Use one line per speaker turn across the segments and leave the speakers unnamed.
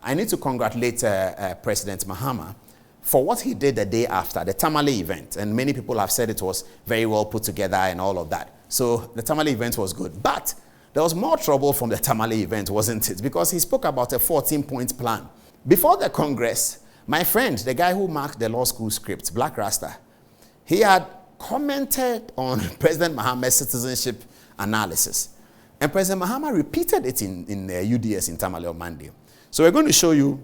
I need to congratulate President Mahama for what he did the day after, the Tamale event. And many people have said it was very well put together and all of that. So the Tamale event was good. But there was more trouble from the Tamale event, wasn't it? Because he spoke about a 14-point plan. Before the Congress, my friend, the guy who marked the law school script, Black Rasta, he had commented on President Mahama's citizenship analysis. And President Mahama repeated it in UDS in Tamale on Monday. So we're going to show you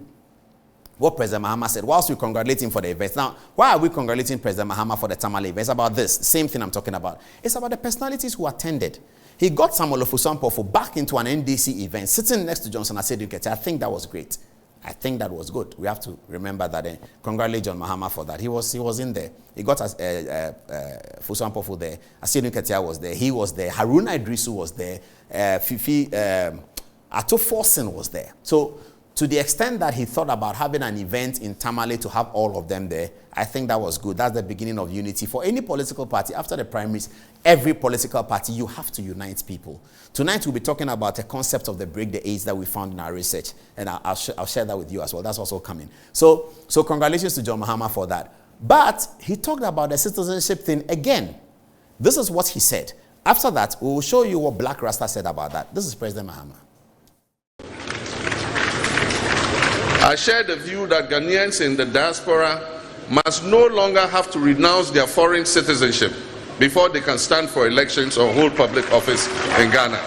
what President Mahama said whilst we congratulate him for the event. Now, why are we congratulating President Mahama for the Tamale event? It's about this, the same thing I'm talking about. It's about the personalities who attended. He got Samuel Ofusampofu back into an NDC event, sitting next to Johnson Asedukete. I think that was great. I think that was good. We have to remember that. Congratulate John Mahama for that. He was in there. He got Ofusampofu there. Asedukete was there. He was there. Haruna Idrisu was there. Ato Forsen was there. So, to the extent that he thought about having an event in Tamale to have all of them there, I think that was good. That's the beginning of unity. For any political party, after the primaries, every political party, you have to unite people. Tonight, we'll be talking about a concept of the break the age that we found in our research, and I'll share that with you as well. That's also coming. So congratulations to John Mahama for that. But he talked about the citizenship thing again. This is what he said. After that, we will show you what Black Rasta said about that. This is President Mahama.
I share the view that Ghanaians in the diaspora must no longer have to renounce their foreign citizenship before they can stand for elections or hold public office in Ghana.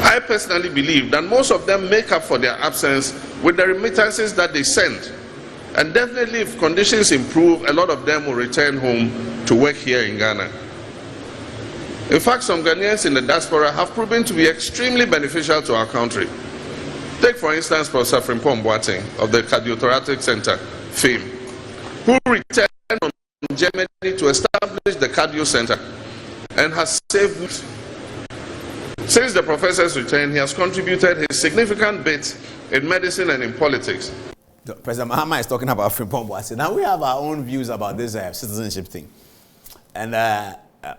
I personally believe that most of them make up for their absence with the remittances that they send. And definitely if conditions improve, a lot of them will return home to work here in Ghana. In fact, some Ghanaians in the diaspora have proven to be extremely beneficial to our country. Take, for instance, Professor Frimpong Boateng of the Cardiothoracic Center, fame, who returned from Germany to establish the Cardio Center and has saved. Since the professor's return, he has contributed his significant bit in medicine and in politics.
President Mahama is talking about Frimpong Boateng. Now, we have our own views about this citizenship thing. And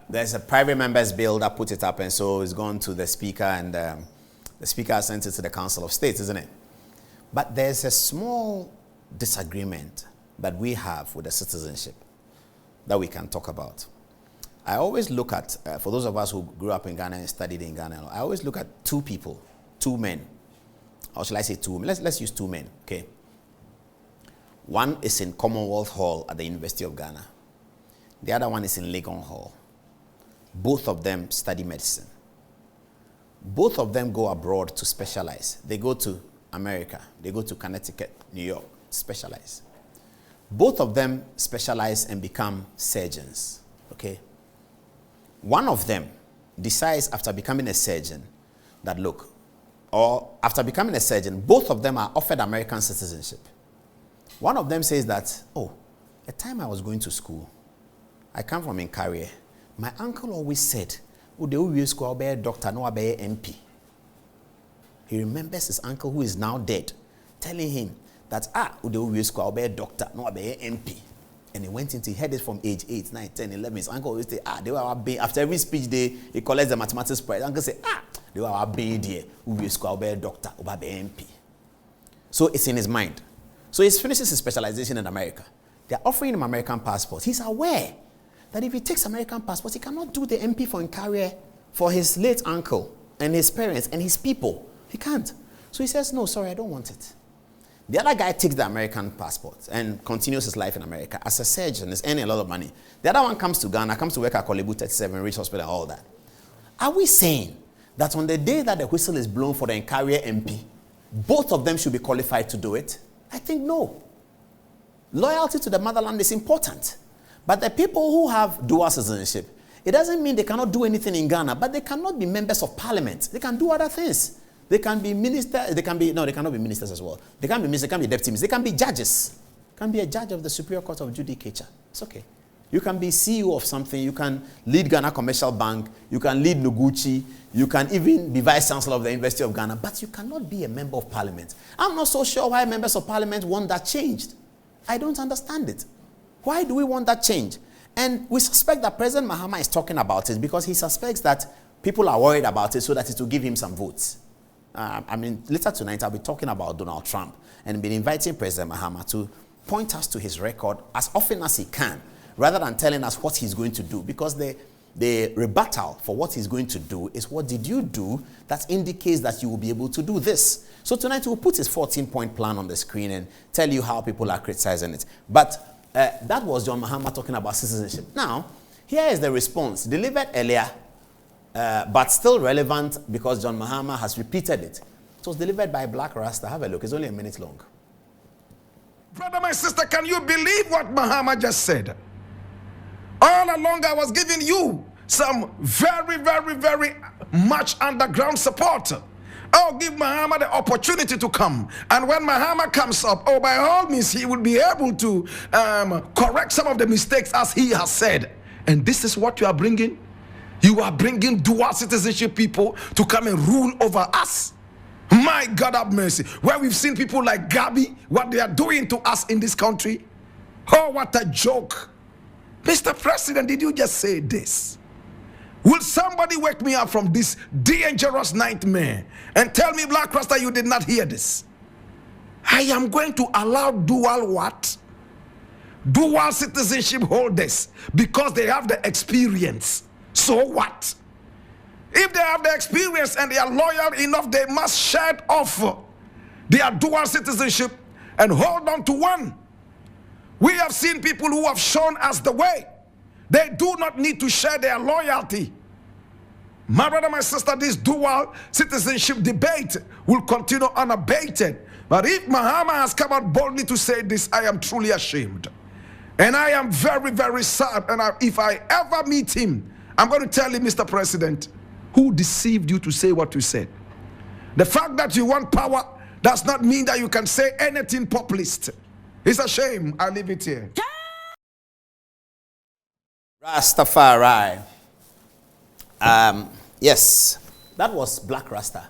there's a private members bill that put it up, and so it's gone to the speaker, and the speaker sent it to the Council of State, isn't it? But there's a small disagreement that we have with the citizenship that we can talk about. I always look at, for those of us who grew up in Ghana and studied in Ghana, I always look at two people, two men. Or shall I say two women? Let's use two men, okay? One is in Commonwealth Hall at the University of Ghana. The other one is in Legon Hall. Both of them study medicine. Both of them go abroad to specialize. They go to America. They go to Connecticut, New York, specialize. Both of them specialize and become surgeons, okay? One of them decides after becoming a surgeon that, look, or after becoming a surgeon, both of them are offered American citizenship. One of them says that, oh, the time I was going to school, I come from Nkariye. My uncle always said, oh, the will school be a doctor, no be a MP. He remembers his uncle who is now dead, telling him that, the will school be a doctor, no be a MP. And he went into, he heard it from age 8, 9, 10, 11. His uncle always say, they were being, after every speech day, he collects the mathematics prize. Uncle say, they were being there, who will school be a doctor, or be a MP. So it's in his mind. So he finishes his specialization in America. They're offering him American passports. He's aware that if he takes American passports, he cannot do the MP for Nkariye for his late uncle and his parents and his people. He can't. So he says, no, sorry, I don't want it. The other guy takes the American passport and continues his life in America as a surgeon. He's earning a lot of money. The other one comes to Ghana, comes to work at Kolebu 37, Rich Hospital, and all that. Are we saying that on the day that the whistle is blown for the Nkariye MP, both of them should be qualified to do it? I think no. Loyalty to the motherland is important. But the people who have dual citizenship, it doesn't mean they cannot do anything in Ghana, but they cannot be members of parliament. They can do other things. They can be ministers, they cannot be ministers as well. They can be ministers, they can be deputy ministers, they can be judges. Can be a judge of the Superior Court of Judicature. It's okay. You can be CEO of something, you can lead Ghana Commercial Bank, you can lead Noguchi, you can even be Vice Chancellor of the University of Ghana, but you cannot be a member of parliament. I'm not so sure why members of parliament want that changed. I don't understand it. Why do we want that change? And we suspect that President Mahama is talking about it because he suspects that people are worried about it so that it will give him some votes. I mean, later tonight I'll be talking about Donald Trump and been inviting President Mahama to point us to his record as often as he can, rather than telling us what he's going to do, because the rebuttal for what he's going to do is what did you do that indicates that you will be able to do this. So tonight we'll put his 14-point plan on the screen and tell you how people are criticizing it. But that was John Mahama talking about citizenship. Now, here is the response delivered earlier, but still relevant because John Mahama has repeated it. It was delivered by Black Rasta. Have a look. It's only a minute long.
Brother, my sister, can you believe what Mahama just said? All along I was giving you some very, very, very much underground support. I'll give Mahama the opportunity to come. And when Mahama comes up, oh, by all means, he will be able to correct some of the mistakes as he has said. And this is what you are bringing? You are bringing dual citizenship people to come and rule over us. My God have mercy. Where we've seen people like Gabi, what they are doing to us in this country. Oh, what a joke. Mr. President, did you just say this? Will somebody wake me up from this dangerous nightmare and tell me, Black Rasta, you did not hear this? I am going to allow dual what? Dual citizenship holders because they have the experience. So what? If they have the experience and they are loyal enough, they must shed off their dual citizenship and hold on to one. We have seen people who have shown us the way. They do not need to share their loyalty. My brother, my sister, this dual citizenship debate will continue unabated. But if Mahama has come out boldly to say this, I am truly ashamed. And I am very, very sad. And if I ever meet him, I'm going to tell him, Mr. President, who deceived you to say what you said? The fact that you want power does not mean that you can say anything populist. It's a shame. I'll leave it here.
Rastafari. Yes, that was Black Rasta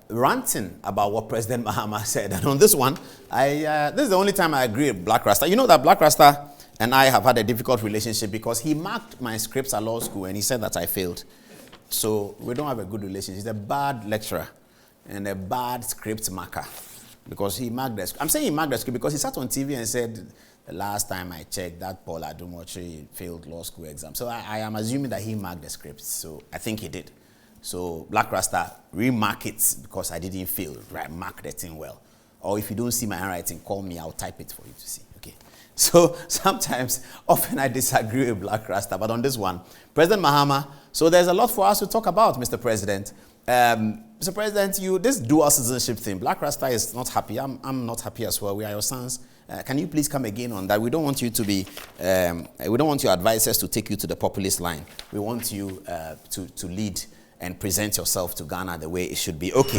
ranting about what President Mahama said. And on this one, this is the only time I agree with Black Rasta. You know that Black Rasta and I have had a difficult relationship because he marked my scripts at law school and he said that I failed. So we don't have a good relationship. He's a bad lecturer and a bad script marker because he marked the script. I'm saying he marked the script because he sat on TV and said, the last time I checked, that Paul Adom-Otchere failed law school exam. So I am assuming that he marked the script. So I think he did. So Black Rasta, remark it because I didn't fail. Right, mark the thing well. Or if you don't see my handwriting, call me. I'll type it for you to see. Okay. So sometimes, often I disagree with Black Rasta. But on this one, President Mahama, so there's a lot for us to talk about, Mr. President. Mr. President, this dual citizenship thing, Black Rasta is not happy. I'm not happy as well. We are your sons. Can you please come again on that? We don't want you to be, we don't want your advisors to take you to the populist line. We want you to lead and present yourself to Ghana the way it should be. Okay.